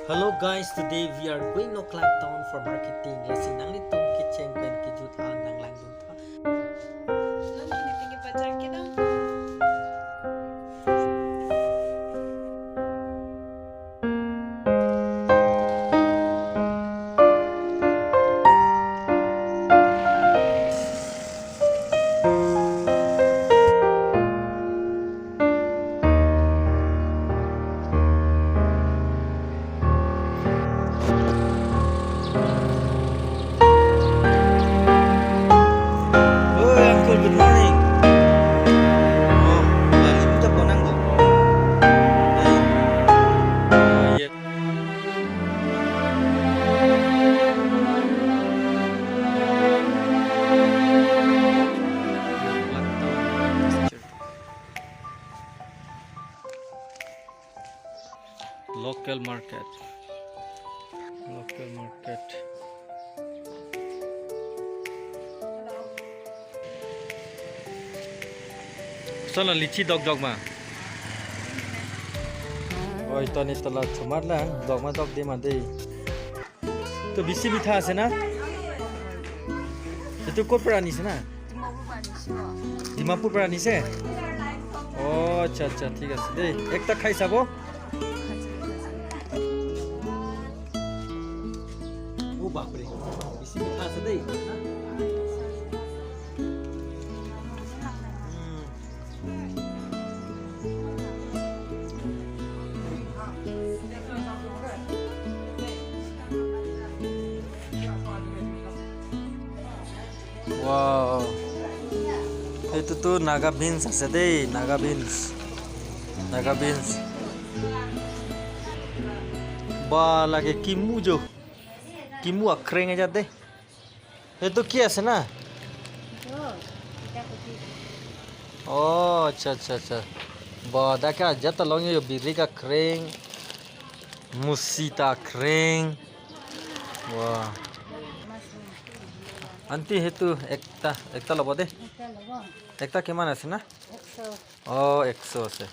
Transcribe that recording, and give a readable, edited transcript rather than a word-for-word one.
Hello guys, today we are going Noklak Town for marketing. Lasing nang litong kitchen pen kijut alang nang langdun pa. Good morning. Oh, lalim ta po nang go. Yeah. Local market. Local market. Soalnya lici dog mah. Oh itu nih telah cemar lah, dog di mana? Itu bisi mitha ase na? Itu kok berani sih na? 50 berani sih? Oh, अच्छा, ठीक है दे एक तक खाई सबो? Oh बापरे, bisi mitha ase deh. Wow, itu tuh naga beans ase deh, naga beans. Bah lagi kimu jo, kimu akreng aja deh. Itu kia ase na? Oh, अच्छा. Bah dah kya aja talongnya yo biri ka kreng, musita kreng. Wah. Anti itu ekta lobo deh. Ekta gimana sih na? Oh, 100 sih.